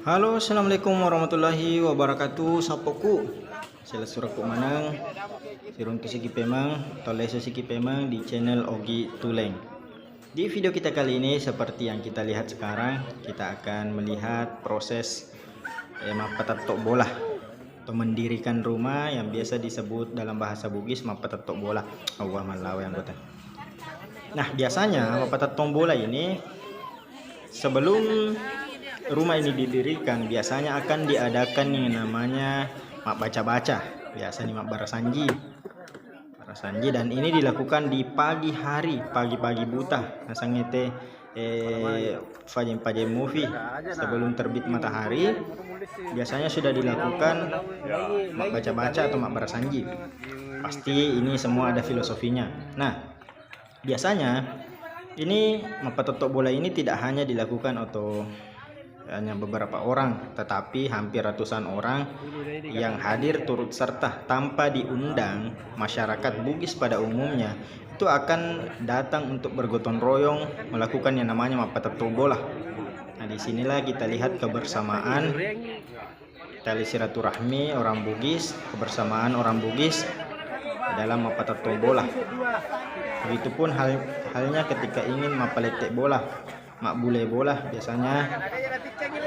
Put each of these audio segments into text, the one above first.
Halo, assalamualaikum warahmatullahi wabarakatuh. Sapoku, sila suraku manang, siruntu siki pemang, toleso siki pemang di channel Ogi Tuleng. Di video kita kali ini seperti yang kita lihat sekarang, kita akan melihat proses mapatatok bola atau mendirikan rumah yang biasa disebut dalam bahasa Bugis mapatatok bola. Allah malawi anggota. Nah, biasanya mapatatok bola ini sebelum rumah ini didirikan biasanya akan diadakan yang namanya mak baca-baca, biasanya mak barasanji, dan ini dilakukan di pagi hari, pagi-pagi buta nasangete fajem movie sebelum terbit matahari biasanya sudah dilakukan mak baca-baca atau mak barasanji. Pasti ini semua ada filosofinya. Nah, biasanya ini mapatatok bola ini tidak hanya dilakukan atau hanya beberapa orang, tetapi hampir ratusan orang yang hadir turut serta tanpa diundang. Masyarakat Bugis pada umumnya itu akan datang untuk bergotong royong melakukan yang namanya mapatatok bola. Nah, disinilah kita lihat kebersamaan, tali silaturahmi orang Bugis, kebersamaan orang Bugis dalam mapatatok bola. Begitupun halnya ketika ingin mapaletek bola, mak bule bola, biasanya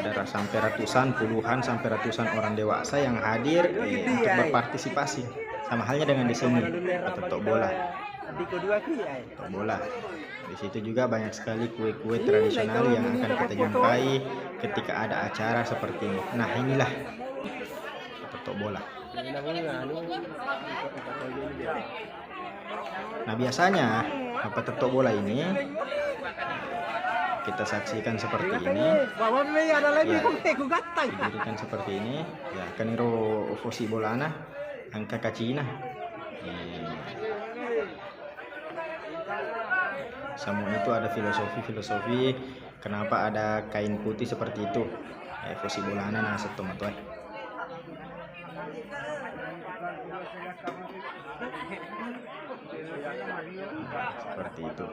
ada sampai ratusan, puluhan sampai ratusan orang dewasa yang hadir untuk berpartisipasi. Sama halnya dengan di sini mapatatok bola. Mapatatok bola. Di situ juga banyak sekali kue-kue tradisional yang akan kita jumpai ketika ada acara seperti ini. Nah, inilah mapatatok bola. Nah, biasanya mapatatok bola ini kita saksikan seperti ini ya, didirikan seperti ini ya, kaniro fosi bolana angka kacina semua itu ada filosofi kenapa ada kain putih seperti itu fosi bolana nah setomatuan seperti itu.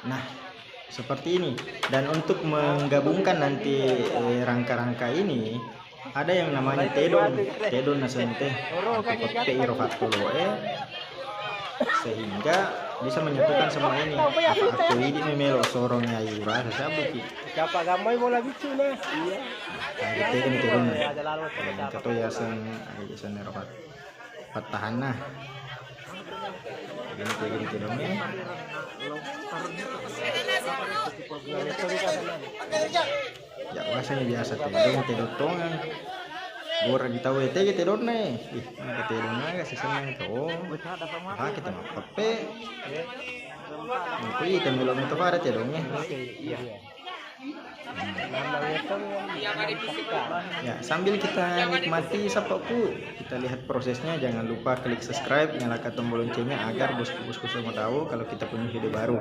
Nah, seperti ini. Dan untuk menggabungkan nanti rangka-rangka ini ada yang namanya tedon nasente sehingga bisa menyatukan semua ini. Aku ini memelo sorongnya yura sasabuki. Siapa gamai bola bicu nah. Iya. Kita kan tedon. Kato yasan yasan rokat. Patahan nah. Gini tedonnya. Ya rasanya biasa tedon gora kita wete kita dorne kita dorne kasih senang tuh kita mau pape itu kita belum itu pada tedongnya ya sambil kita nikmati sapaku kita lihat prosesnya. Jangan lupa klik subscribe, nyalakan tombol loncengnya agar bosku semua tahu kalau kita punya video baru.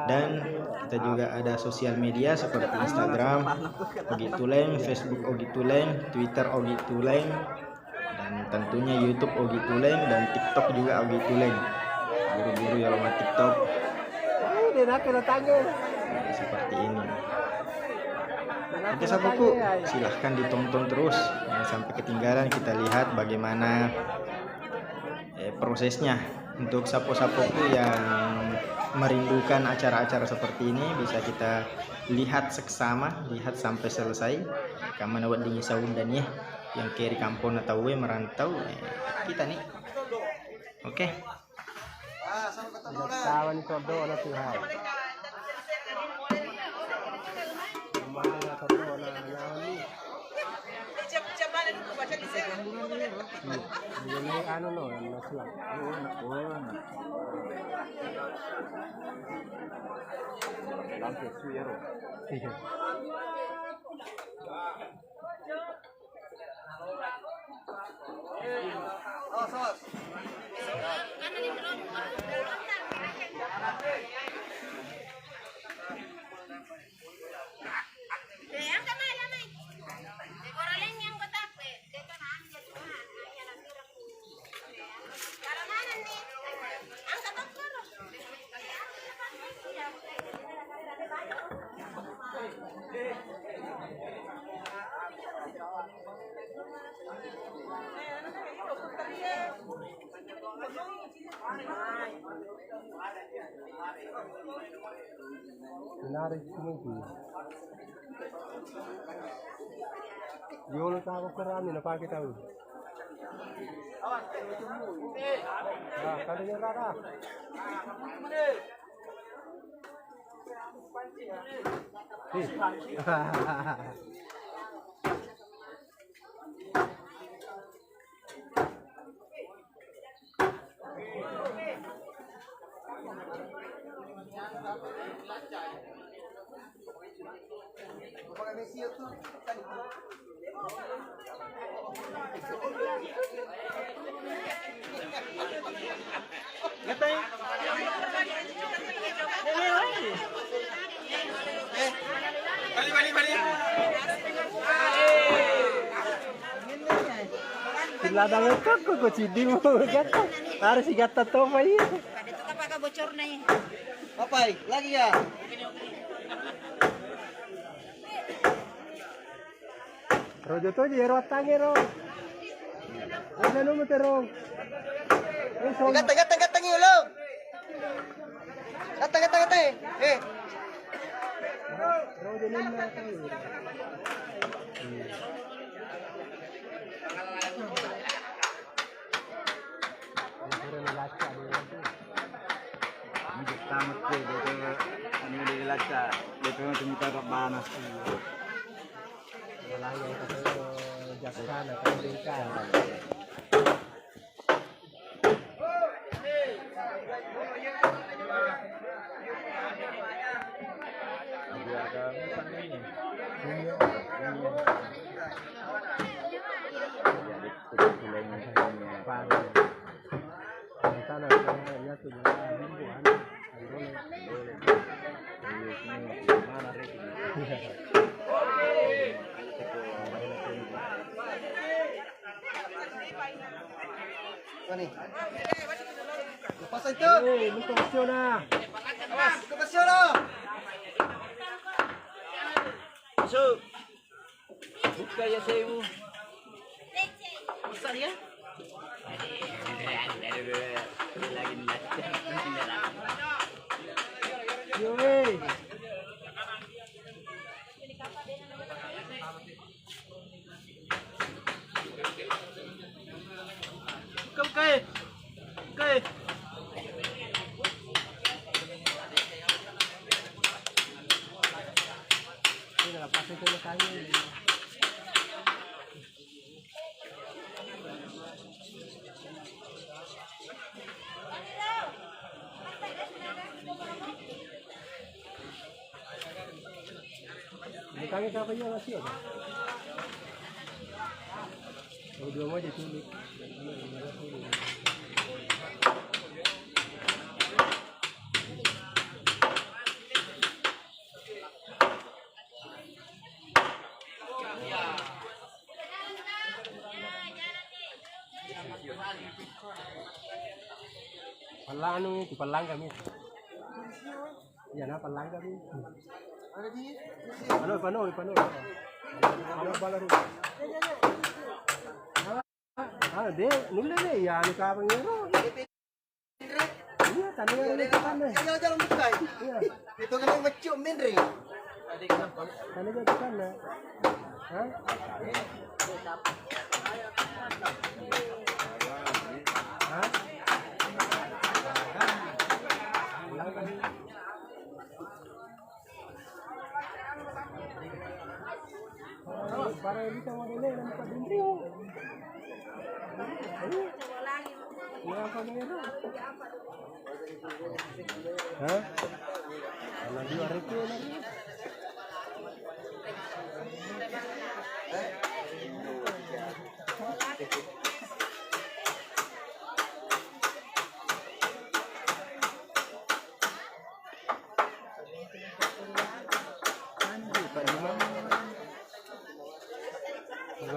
Dan kita juga ada sosial media seperti Instagram Ogi Tuleng, Facebook Ogi Tuleng, Twitter Ogi Tuleng, dan tentunya YouTube Ogi Tuleng, dan TikTok juga Ogi Tuleng. Buru-buru ya lomba TikTok seperti ini. Oke sahabatku, silahkan ditonton terus sampai ketinggalan. Kita lihat bagaimana prosesnya. Untuk sapo-sapoku yang merindukan acara-acara seperti ini bisa kita lihat seksama, lihat sampai selesai. Kamu nawat dingin saundan ya, yang kiri kampung atau merantau kita nih. Oke. Kawan kodo na Tuhan. Ano no, nasulat. Lampu suero. Oh, sos. Menarik semua. Yung tahu kerani na pakai tahu. Nah, kalinya rara. Ladang itu kok cidi mo gato. Harus si gato to pa iya. Kada itu kapag bocor na eh. Papai, lagi ya. Rojo to di ero tangi ro. Ano no mo tero? Gata ngilo. Gata. Eh. Rojo nila tayo. Tamat ko dito ano nilalaca dito ng tumita ka banas wala yung kaso jaksa na kandil ka sana ya tuh mingguan lepas itu lupa na masuk buka ya saya besar ya Yoi. Oke. Ini lepas itu lekanya. Ditanya siapa yang ngasih apa? Oh, dua mau ditulis. Palang itu palang kami. Ya na palang kami. Pano. Ano pala rin? De, nulle de, ya ni ka pangero. Iya, tanong nga nito kan. Iya, jalan bukai. Iya. Ito ka nang macho minre. Tanong nga kan na. Ha? Ha? Para bisa modele ng padindri. Apa meron? Ha? Ano di ari ko na?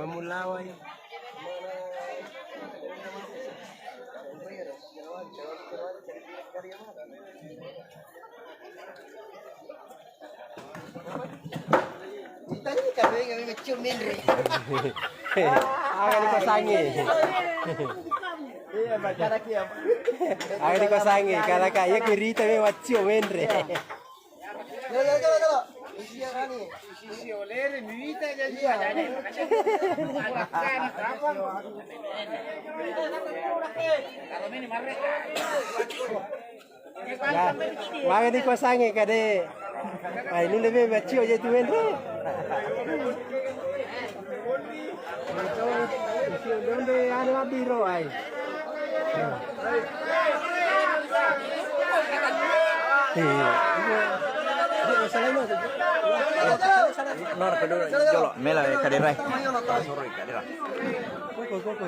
Mulaway. Kita ni kami ngecium minre. Akan dikosangi. Iya, bacara kia. Akan dikosangi karena kaya kurita me wacio menre. Yo. Isi rani. Isi oleh mi vita jadi ada. Ya, makan dikosangi kade. Ay, ini lebih wacio jadi menre. Donde ada biro ay. Nor kedua jolo mela kadera. Sorry kadera. Koko.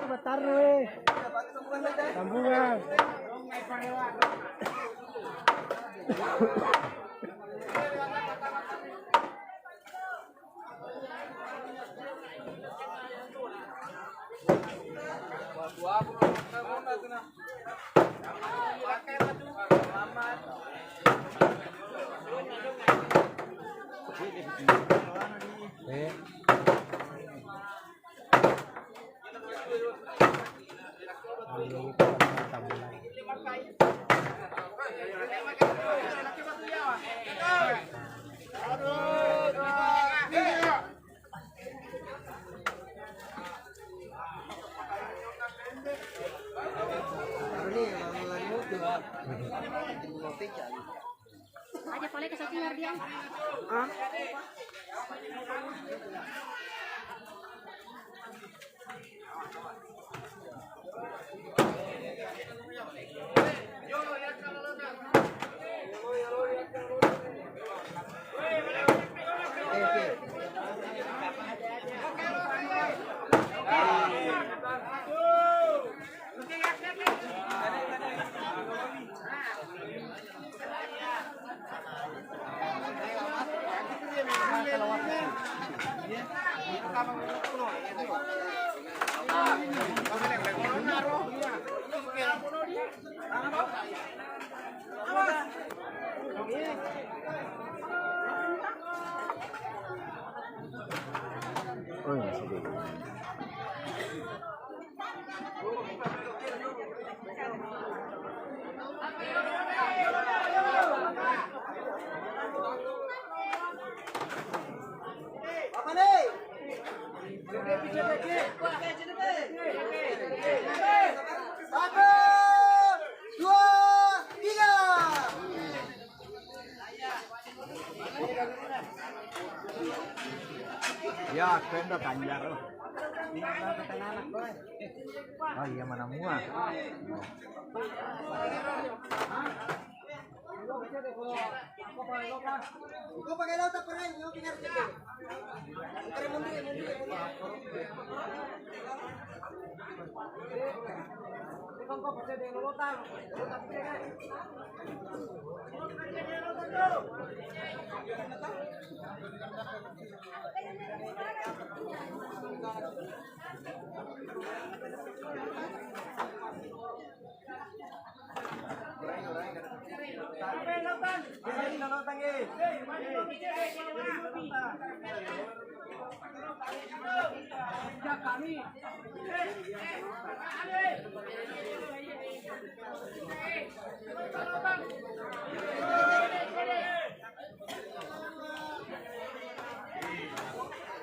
Bentar weh. Sambungan. Aja boleh ke satu dia. Oh ya sudah. Apa nih? Satu, dua, tiga. Ya, kendo kanjar loh. Oh iya mana muat. Ikaw pakai laut apa rin? Yung pingar sige. Kare mundi.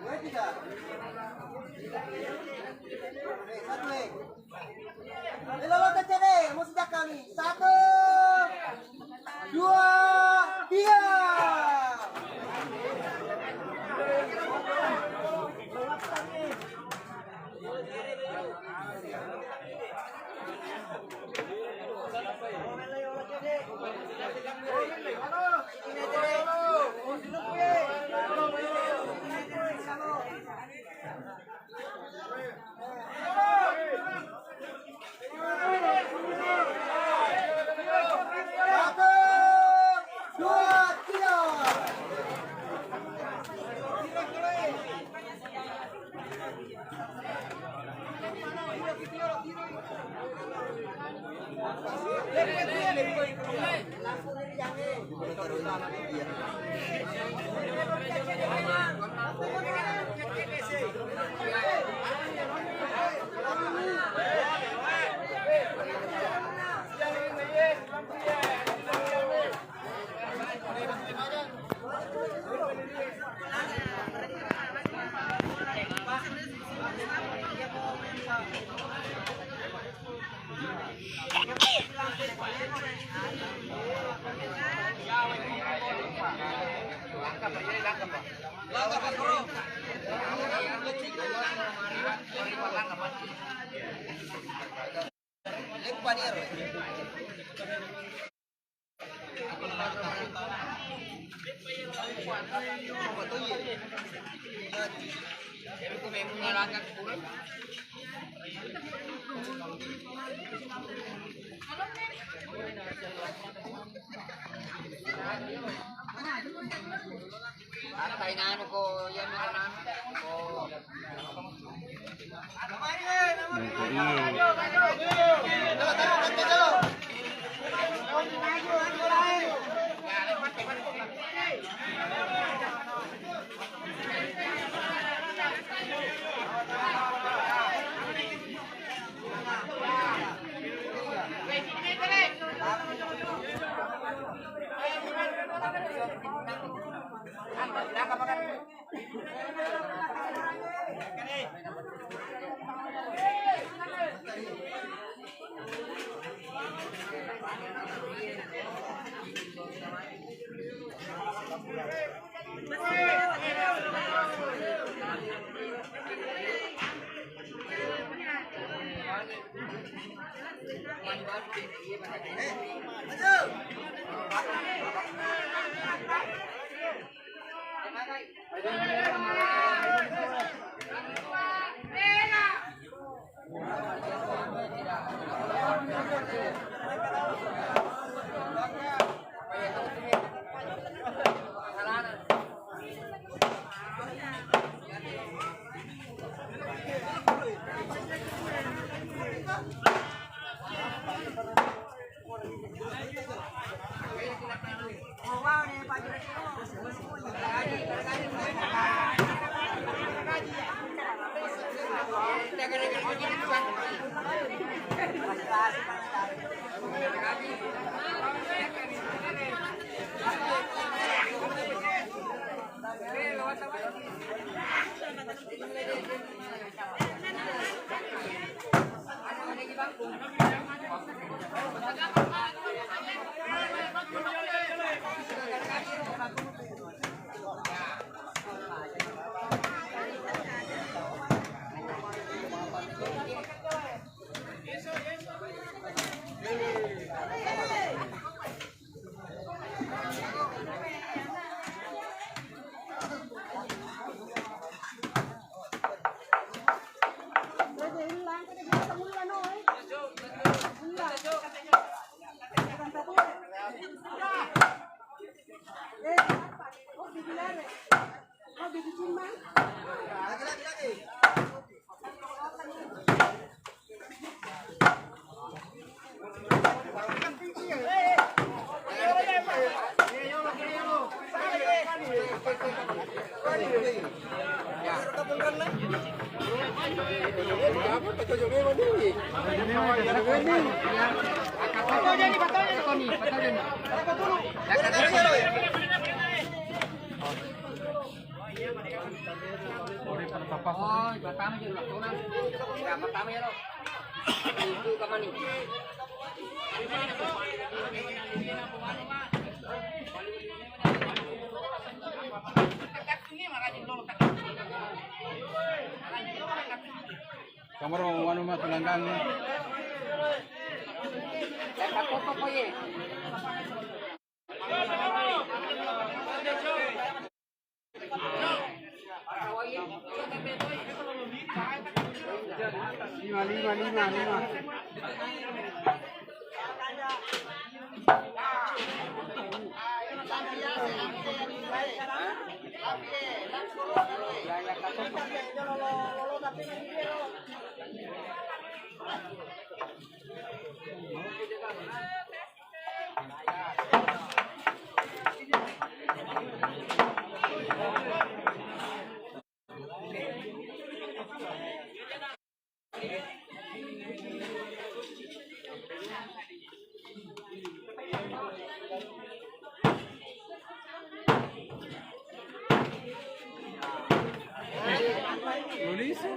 Dua, tiga. Satu nih. Laut aja nih, mau sejak kami. Satu, dua, tiga. Satu, dua, tiga. Kamar mau anu mah tulanggang ni. Lima.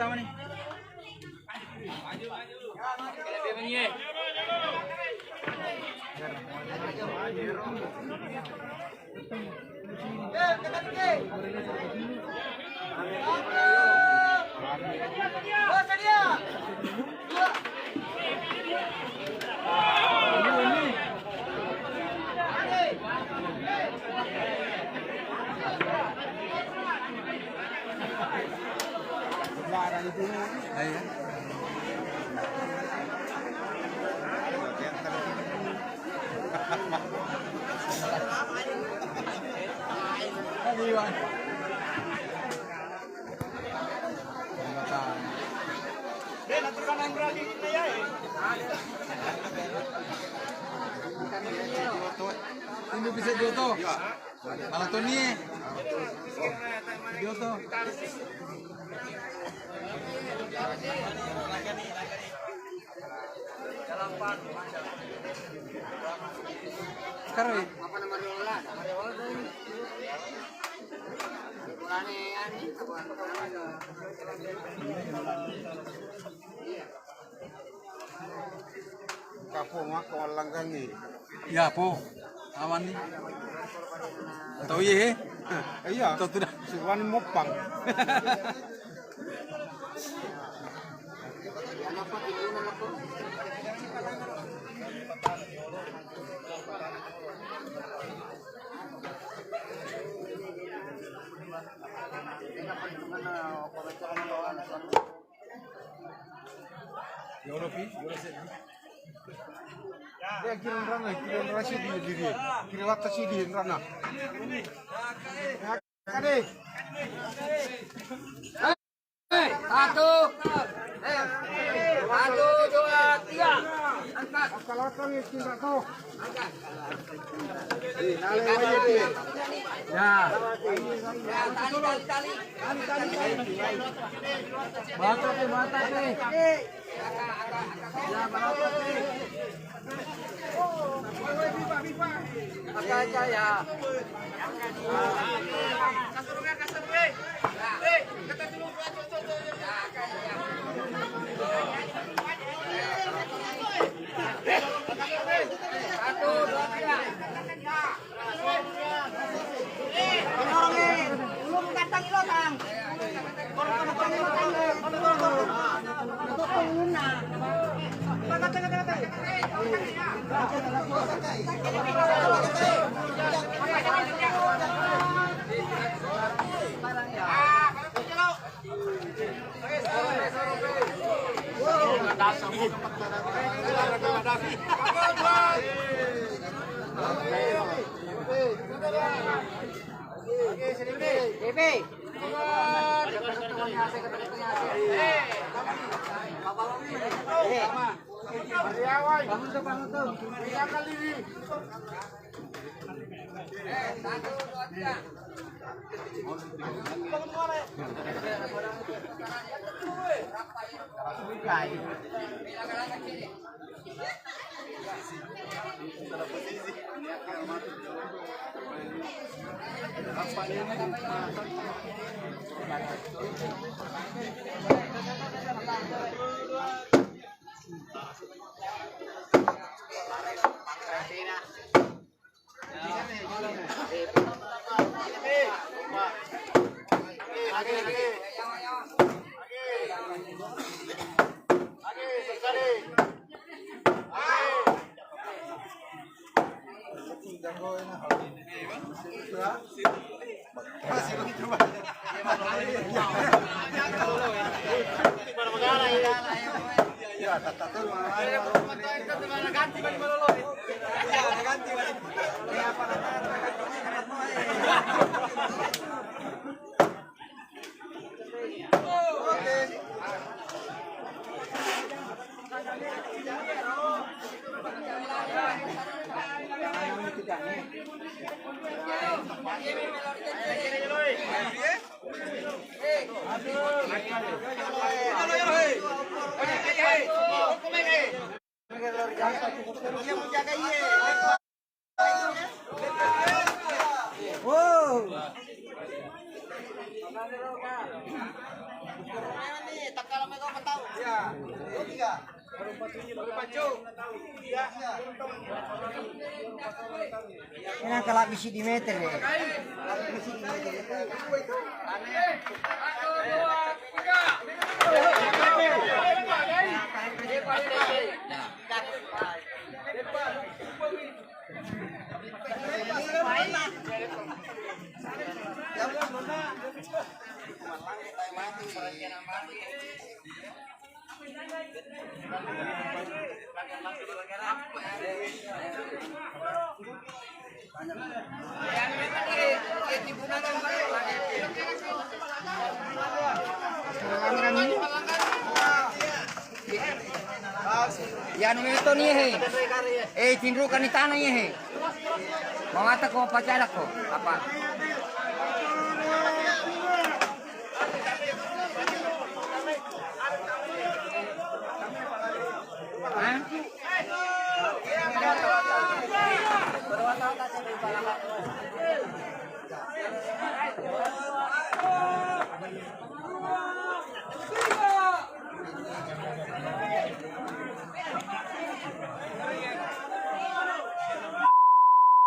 Sama nih. Ayo. Iwan. Ini bisa dioto. Kalau tuh nih, dioto. Sekarang Apa nama Riola? Nama Riola tuh ini. Riolane ani Kapung ako walang gangi. ya po, aman nih. Tahu ye? Iya, Tahu sudah. suwan mopang. Ano pa tinunan ako? Europi, Dia kirim rasi di diri. Kirim atas di rana. Kade. Satu. Satu, dua, tiga. Angkat. Kalau kami kirim tu. ya. Tali. Batas nih. Angkat aja ya. Satu, dua, tiga. Belum datang ilo tang. Datang ilo tang. Untuk pengguna. Bebe. Ini kalau bisa di meter ya. Yan ito niya eh. Tinrukan ni tanay niya eh. Mga ko pacarak ko. Apa?